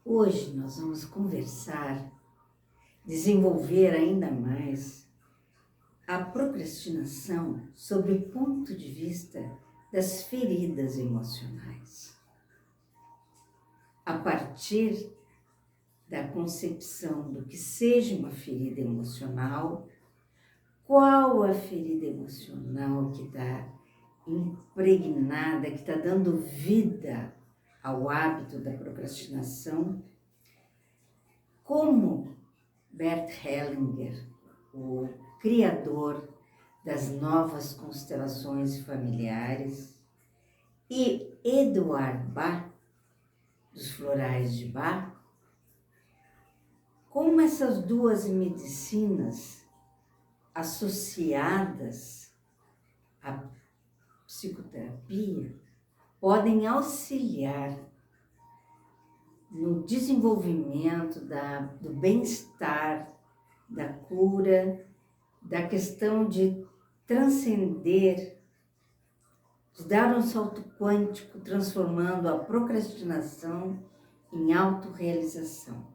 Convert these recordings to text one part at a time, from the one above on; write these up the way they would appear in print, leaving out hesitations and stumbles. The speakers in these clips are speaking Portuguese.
Hoje nós vamos conversar, desenvolver ainda mais a procrastinação sob o ponto de vista das feridas emocionais. A partir da concepção do que seja uma ferida emocional, qual a ferida emocional que está impregnada, que está dando vida ao hábito da procrastinação, como Bert Hellinger, o criador das novas constelações familiares, e Eduard Bach, dos florais de Bach, como essas duas medicinas associadas à psicoterapia podem auxiliar no desenvolvimento do bem-estar, da cura, da questão de transcender, de dar um salto quântico, transformando a procrastinação em autorrealização.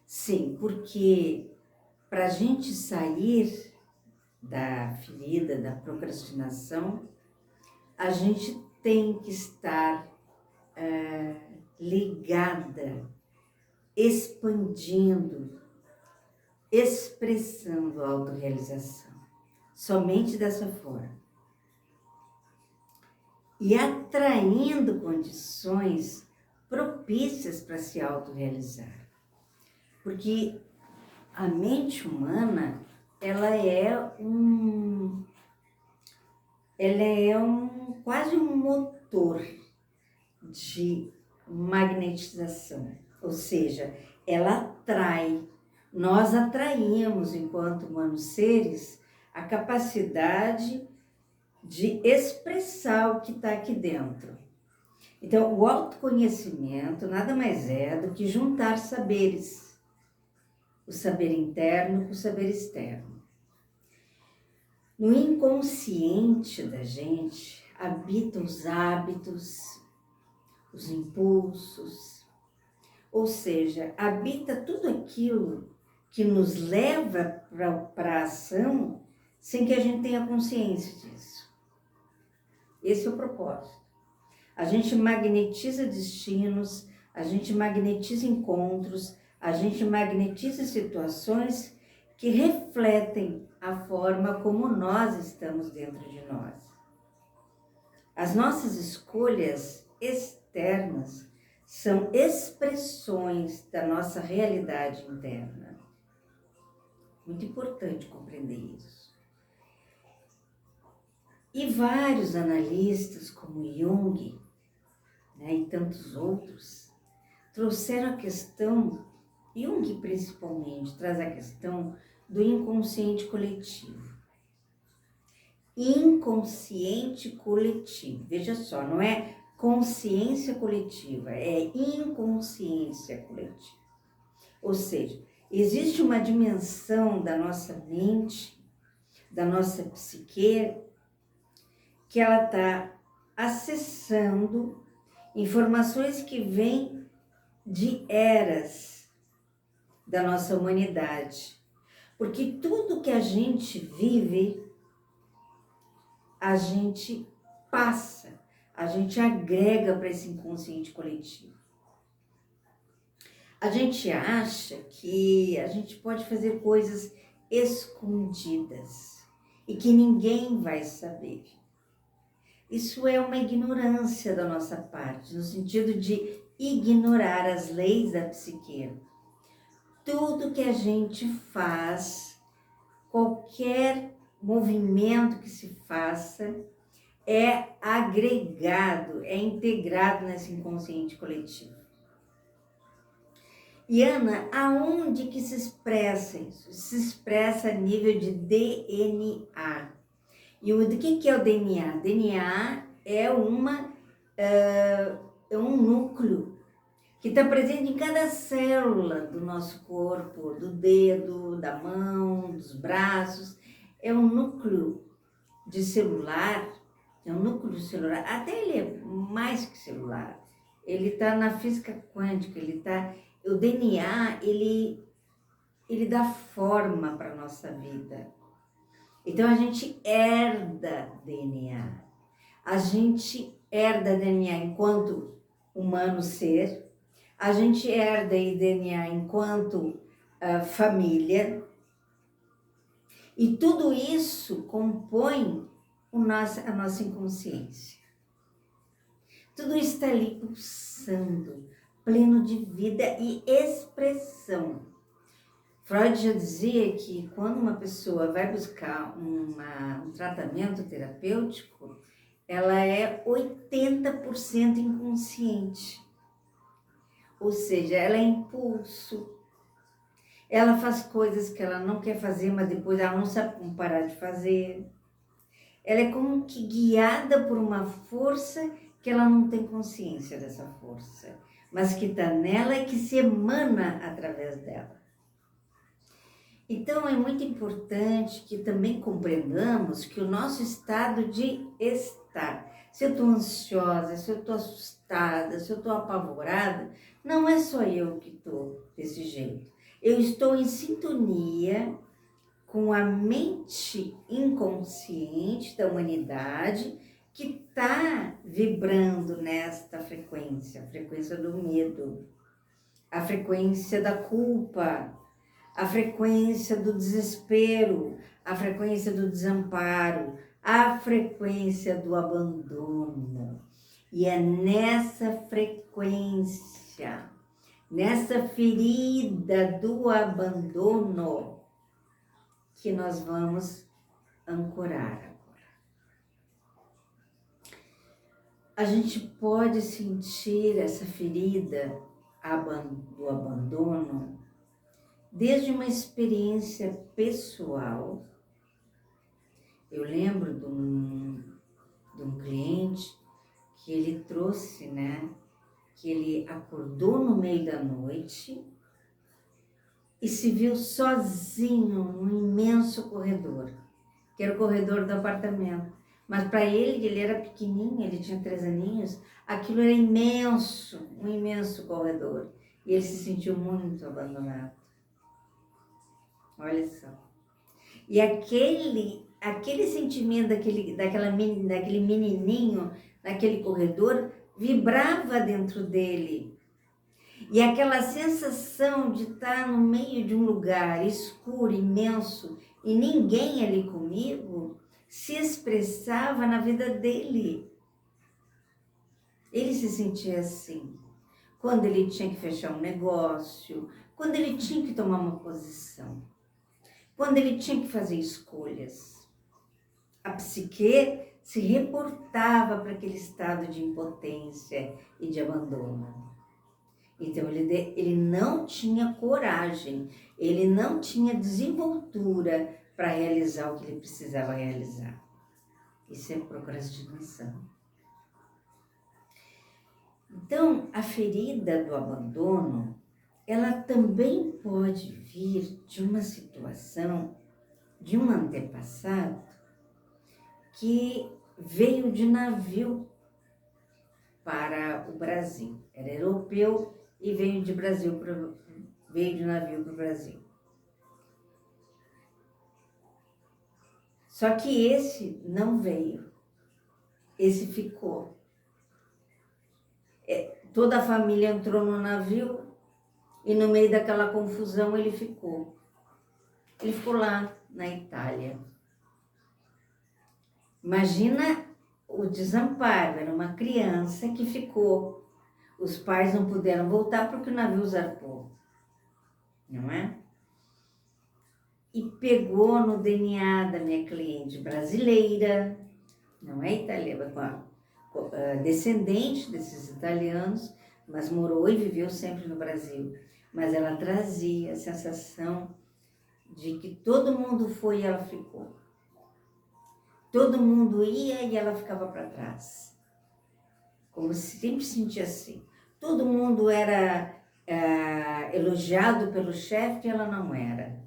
Sim, porque para a gente sair da ferida, da procrastinação, a gente tem que estar ligada, expandindo, expressando a autorrealização. Somente dessa forma. E atraindo condições propícias para se autorrealizar. Porque a mente humana, ela é quase um motor de magnetização, ou seja, ela atrai. Nós atraímos, enquanto humanos seres, a capacidade de expressar o que está aqui dentro. Então, o autoconhecimento nada mais é do que juntar saberes, o saber interno com o saber externo. No inconsciente da gente habitam os hábitos, os impulsos, ou seja, habita tudo aquilo que nos leva para a ação sem que a gente tenha consciência disso. Esse é o propósito. A gente magnetiza destinos, a gente magnetiza encontros, a gente magnetiza situações que refletem a forma como nós estamos dentro de nós. As nossas escolhas externas são expressões da nossa realidade interna. Muito importante compreender isso. E vários analistas, como Jung, e tantos outros, trouxeram a questão, Jung principalmente, traz a questão do inconsciente coletivo. Inconsciente coletivo, veja só, não é consciência coletiva, é inconsciência coletiva. Ou seja, existe uma dimensão da nossa mente, da nossa psique, que ela está acessando informações que vêm de eras da nossa humanidade. Porque tudo que a gente vive, a gente passa, a gente agrega para esse inconsciente coletivo. A gente acha que a gente pode fazer coisas escondidas e que ninguém vai saber. Isso é uma ignorância da nossa parte, no sentido de ignorar as leis da psique. Tudo que a gente faz, qualquer movimento que se faça, é agregado, é integrado nesse inconsciente coletivo. E Ana, aonde que se expressa isso? Se expressa a nível de DNA. E o que é o DNA? DNA é um núcleo que está presente em cada célula do nosso corpo, do dedo, da mão, dos braços. É um núcleo de celular, até ele é mais que celular. ele está na física quântica, o DNA, ele dá forma para a nossa vida. Então, a gente herda DNA. A gente herda DNA enquanto humano ser, a gente herda DNA enquanto família, e tudo isso compõe a nossa inconsciência. Tudo está ali pulsando, pleno de vida e expressão. Freud já dizia que quando uma pessoa vai buscar um tratamento terapêutico, ela é 80% inconsciente. Ou seja, ela é impulso. Ela faz coisas que ela não quer fazer, mas depois ela não sabe como parar de fazer. Ela é como que guiada por uma força que ela não tem consciência dessa força, mas que está nela e que se emana através dela. Então, é muito importante que também compreendamos que o nosso estado de estar, se eu estou ansiosa, se eu estou assustada, se eu estou apavorada, não é só eu que estou desse jeito. Eu estou em sintonia com a mente inconsciente da humanidade que está vibrando nesta frequência, a frequência do medo, a frequência da culpa, a frequência do desespero, a frequência do desamparo, a frequência do abandono. E é nessa frequência, nessa ferida do abandono, que nós vamos ancorar agora. A gente pode sentir essa ferida do abandono desde uma experiência pessoal. Eu lembro de um cliente que ele trouxe, né, que ele acordou no meio da noite e se viu sozinho num imenso corredor, que era o corredor do apartamento. Mas para ele era pequenininho, ele tinha 3 aninhos, aquilo era imenso, um imenso corredor. E ele se sentiu muito abandonado. Olha só. E aquele sentimento daquele menininho naquele corredor vibrava dentro dele. E aquela sensação de estar no meio de um lugar escuro, imenso, e ninguém ali comigo, se expressava na vida dele. Ele se sentia assim. Quando ele tinha que fechar um negócio, quando ele tinha que tomar uma posição, quando ele tinha que fazer escolhas. A psique se reportava para aquele estado de impotência e de abandono. Então, ele não tinha coragem, ele não tinha desenvoltura para realizar o que ele precisava realizar. Isso é procrastinação. Então, a ferida do abandono, ela também pode vir de uma situação, de um antepassado, que veio de navio para o Brasil. Era europeu e veio de navio para o Brasil. Só que esse não veio, esse ficou. Toda a família entrou no navio e no meio daquela confusão ele ficou. Ele ficou lá na Itália. Imagina o desamparo, era uma criança que ficou. Os pais não puderam voltar porque o navio zarpou, não é? E pegou no DNA da minha cliente brasileira, não é italiana, descendente desses italianos, mas morou e viveu sempre no Brasil. Mas ela trazia a sensação de que todo mundo foi e ela ficou. Todo mundo ia e ela ficava para trás. Como se sempre sentia assim. Todo mundo era elogiado pelo chefe e ela não era.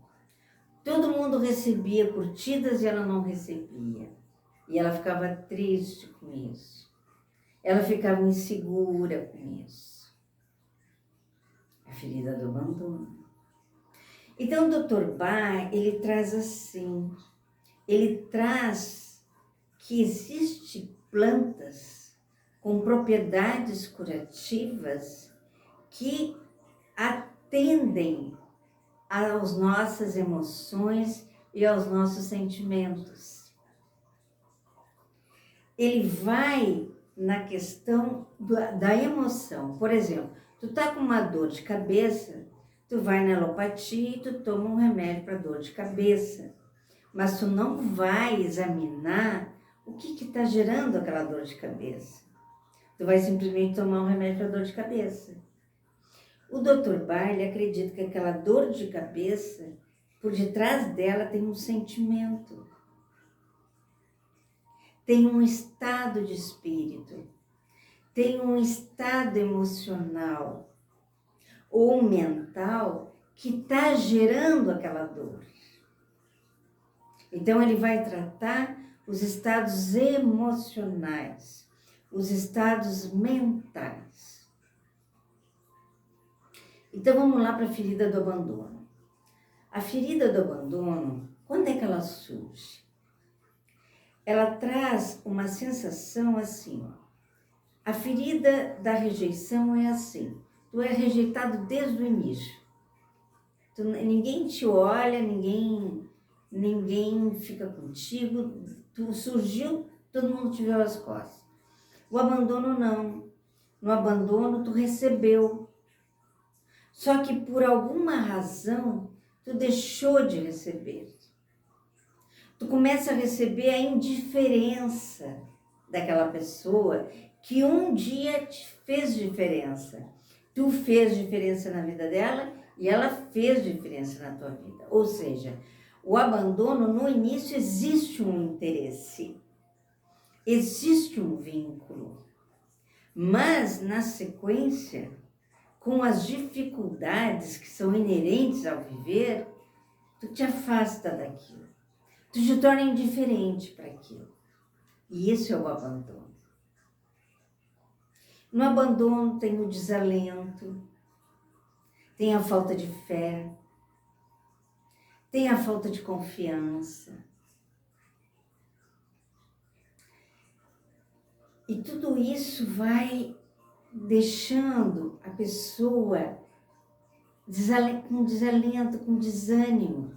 Todo mundo recebia curtidas e ela não recebia. E ela ficava triste com isso. Ela ficava insegura com isso. A ferida do abandono. Então, o Dr. Bach, ele traz assim, ele traz que existem plantas com propriedades curativas que atendem às nossas emoções e aos nossos sentimentos. Ele vai na questão da emoção. Por exemplo, tu tá com uma dor de cabeça, tu vai na alopatia e tu toma um remédio para dor de cabeça. Mas tu não vai examinar o que está gerando aquela dor de cabeça. Tu vai simplesmente tomar um remédio para dor de cabeça. O Dr. Bach, ele acredita que aquela dor de cabeça, por detrás dela tem um sentimento. Tem um estado de espírito. Tem um estado emocional ou mental que está gerando aquela dor. Então, ele vai tratar os estados emocionais, os estados mentais. Então, vamos lá para a ferida do abandono. A ferida do abandono, quando é que ela surge? Ela traz uma sensação assim, ó. A ferida da rejeição é assim. Tu é rejeitado desde o início. Ninguém te olha, ninguém fica contigo. Tu surgiu, todo mundo te viu as costas. O abandono não. No abandono tu recebeu. Só que por alguma razão tu deixou de receber. Tu começa a receber a indiferença daquela pessoa que um dia te fez diferença. Tu fez diferença na vida dela e ela fez diferença na tua vida. Ou seja, o abandono, no início, existe um interesse, existe um vínculo. Mas, na sequência, com as dificuldades que são inerentes ao viver, tu te afasta daquilo. Tu te torna indiferente para aquilo. E isso é o abandono. No abandono tem o desalento, tem a falta de fé, tem a falta de confiança. E tudo isso vai deixando a pessoa com desalento, com desânimo.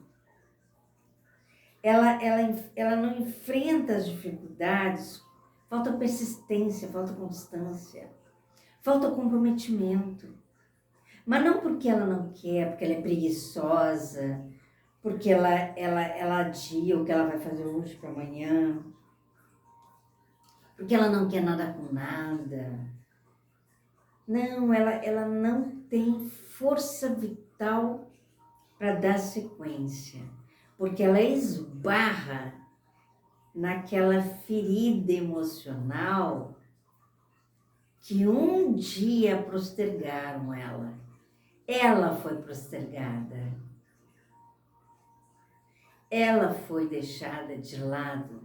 Ela não enfrenta as dificuldades, falta persistência, falta constância, falta comprometimento. Mas não porque ela não quer, porque ela é preguiçosa, porque ela adia o que ela vai fazer hoje para amanhã, porque ela não quer nada com nada. Não, ela não tem força vital para dar sequência, porque ela esbarra naquela ferida emocional que um dia postergaram ela. Ela foi postergada. Ela foi deixada de lado.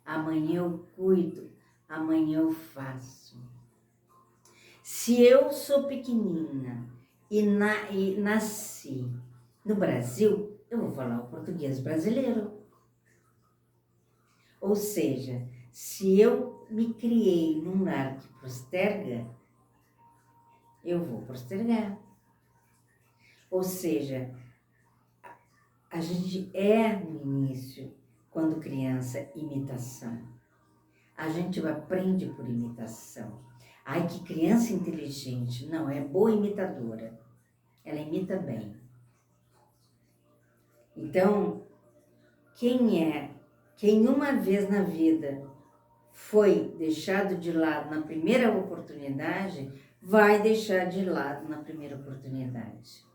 Amanhã eu cuido, amanhã eu faço. Se eu sou pequenina e nasci no Brasil, eu vou falar o português brasileiro. Ou seja, se eu me criei num lar que posterga, eu vou postergar. Ou seja, a gente no início, quando criança, imitação. A gente aprende por imitação. Ai, que criança inteligente. Não, é boa imitadora. Ela imita bem. Então, quem uma vez na vida foi deixado de lado na primeira oportunidade, vai deixar de lado na primeira oportunidade.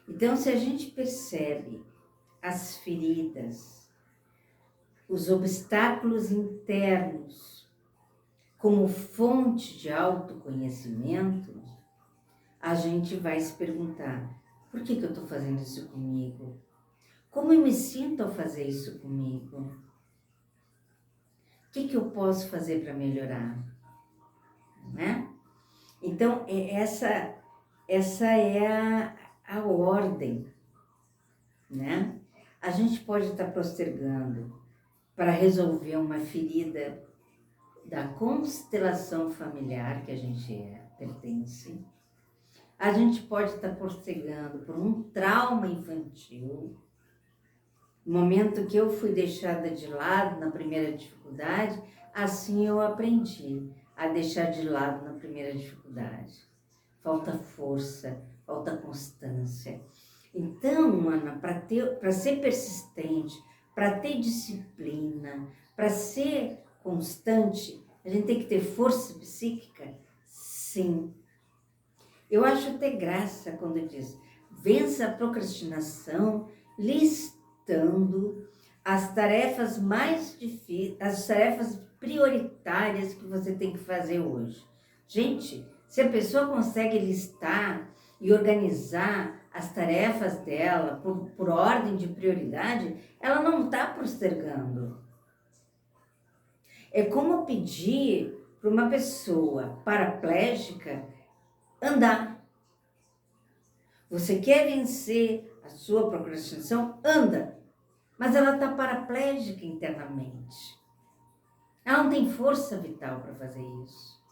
Então, se a gente percebe as feridas, os obstáculos internos como fonte de autoconhecimento, a gente vai se perguntar, por que eu estou fazendo isso comigo? Como eu me sinto ao fazer isso comigo? O que eu posso fazer para melhorar? né? Então, essa é a ordem, né? A gente pode estar postergando para resolver uma ferida da constelação familiar que a gente pertence. A gente pode estar postergando por um trauma infantil, no momento que eu fui deixada de lado na primeira dificuldade, assim eu aprendi a deixar de lado na primeira dificuldade. Falta força, falta constância. Então, Ana, para ser persistente, para ter disciplina, para ser constante, a gente tem que ter força psíquica? Sim. Eu acho até graça quando diz, vença a procrastinação listando as tarefas mais difíceis, as tarefas prioritárias que você tem que fazer hoje. Gente, se a pessoa consegue listar e organizar as tarefas dela por ordem de prioridade, ela não está postergando. É como pedir para uma pessoa paraplégica andar. Você quer vencer a sua procrastinação? Anda. Mas ela está paraplégica internamente. Ela não tem força vital para fazer isso.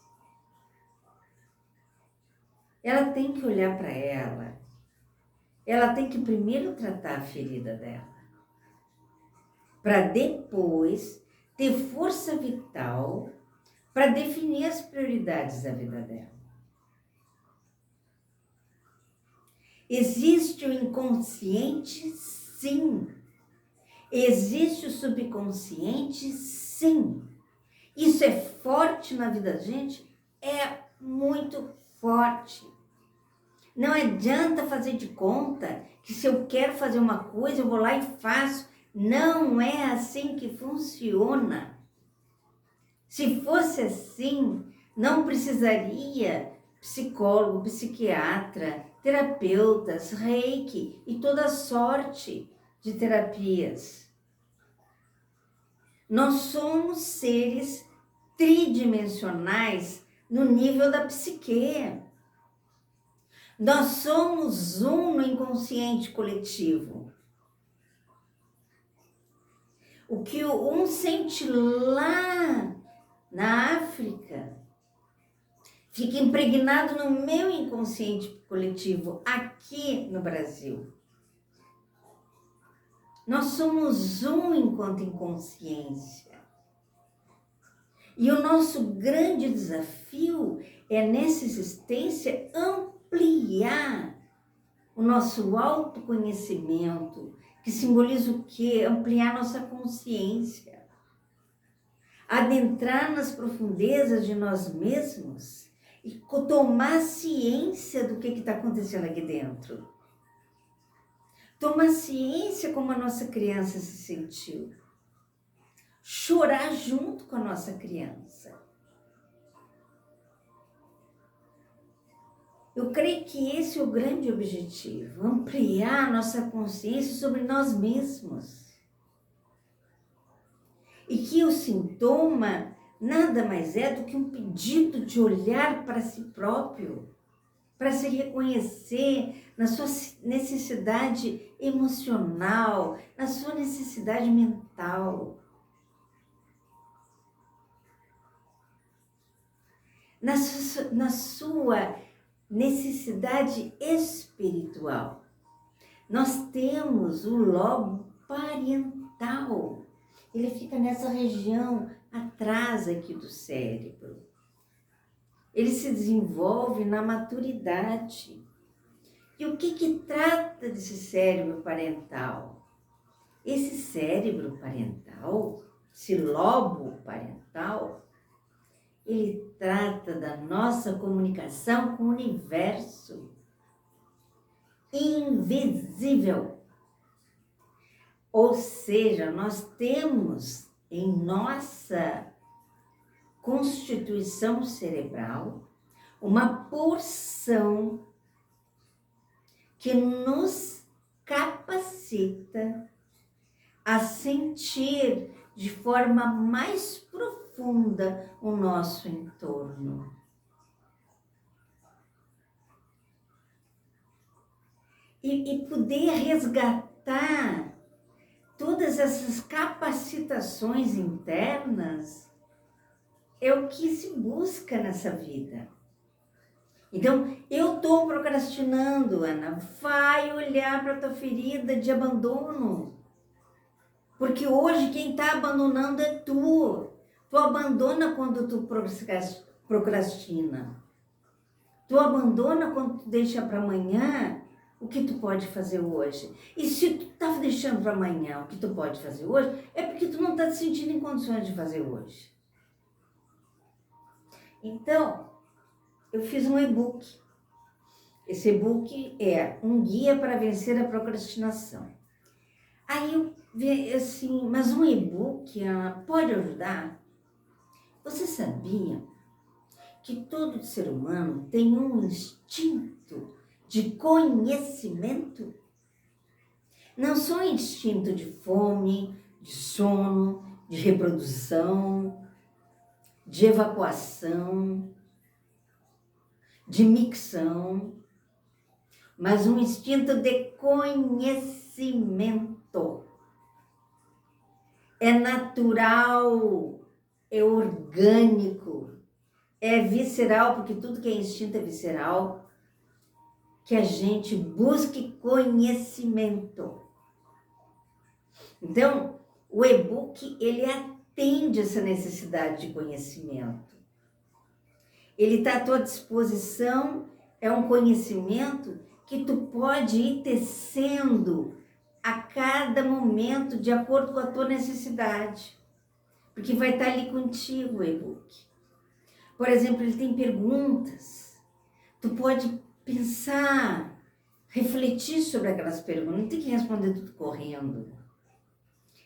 Ela tem que olhar para ela. Ela tem que primeiro tratar a ferida dela. Para depois ter força vital para definir as prioridades da vida dela. Existe o inconsciente? Sim. Existe o subconsciente? Sim. Isso é forte na vida da gente? É muito forte. Não adianta fazer de conta que se eu quero fazer uma coisa, eu vou lá e faço. Não é assim que funciona. Se fosse assim, não precisaria psicólogo, psiquiatra, terapeutas, reiki e toda sorte de terapias. Nós somos seres tridimensionais no nível da psique. Nós somos um no inconsciente coletivo. O que um sente lá na África fica impregnado no meu inconsciente coletivo aqui no Brasil. Nós somos um enquanto inconsciência. E o nosso grande desafio é, nessa existência, ampliar o nosso autoconhecimento, que simboliza o quê? Ampliar nossa consciência. Adentrar nas profundezas de nós mesmos e tomar ciência do que está acontecendo aqui dentro. Tomar ciência como a nossa criança se sentiu. Chorar junto com a nossa criança. Eu creio que esse é o grande objetivo, ampliar nossa consciência sobre nós mesmos. E que o sintoma nada mais é do que um pedido de olhar para si próprio, para se reconhecer na sua necessidade emocional, na sua necessidade mental. Na sua necessidade espiritual. Nós temos o lobo parietal. Ele fica nessa região atrás aqui do cérebro. Ele se desenvolve na maturidade. E o que trata desse cérebro parental? Esse cérebro parental, esse lobo parental, ele trata da nossa comunicação com o universo invisível. Ou seja, nós temos em nossa constituição cerebral uma porção que nos capacita a sentir de forma mais profunda o nosso entorno. e poder resgatar todas essas capacitações internas é o que se busca nessa vida. Então, eu estou procrastinando, Ana. Vai olhar para a tua ferida de abandono. Porque hoje quem está abandonando é tu. Tu abandona quando tu procrastina. Tu abandona quando tu deixa para amanhã o que tu pode fazer hoje. E se tu tá deixando para amanhã o que tu pode fazer hoje, é porque tu não está te sentindo em condições de fazer hoje. Então, eu fiz um e-book. Esse e-book é um guia para vencer a procrastinação. Aí eu vi assim, mas um e-book pode ajudar? Você sabia que todo ser humano tem um instinto de conhecimento? Não só instinto de fome, de sono, de reprodução, de evacuação, de micção, mas um instinto de conhecimento. É natural, é orgânico, é visceral, porque tudo que é instinto é visceral, que a gente busque conhecimento. Então, o e-book, ele atende essa necessidade de conhecimento. Ele está à tua disposição, é um conhecimento que tu pode ir tecendo a cada momento de acordo com a tua necessidade. Porque vai estar ali contigo o e-book. Por exemplo, ele tem perguntas. Tu pode pensar, refletir sobre aquelas perguntas. Não tem que responder tudo correndo.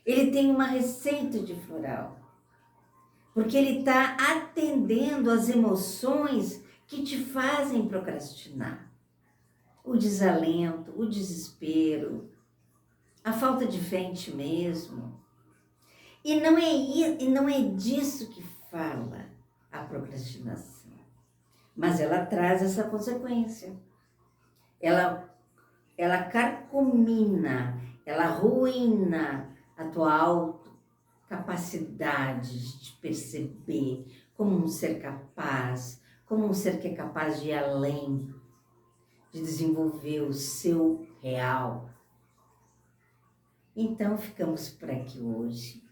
Ele tem uma receita de floral. Porque ele está atendendo às emoções que te fazem procrastinar. O desalento, o desespero, a falta de fé em ti mesmo. E não é disso que fala a procrastinação. Mas ela traz essa consequência. Ela carcomina, ela arruína a tua autocapacidade de te perceber como um ser capaz, como um ser que é capaz de ir além, de desenvolver o seu real. Então, ficamos por aqui hoje.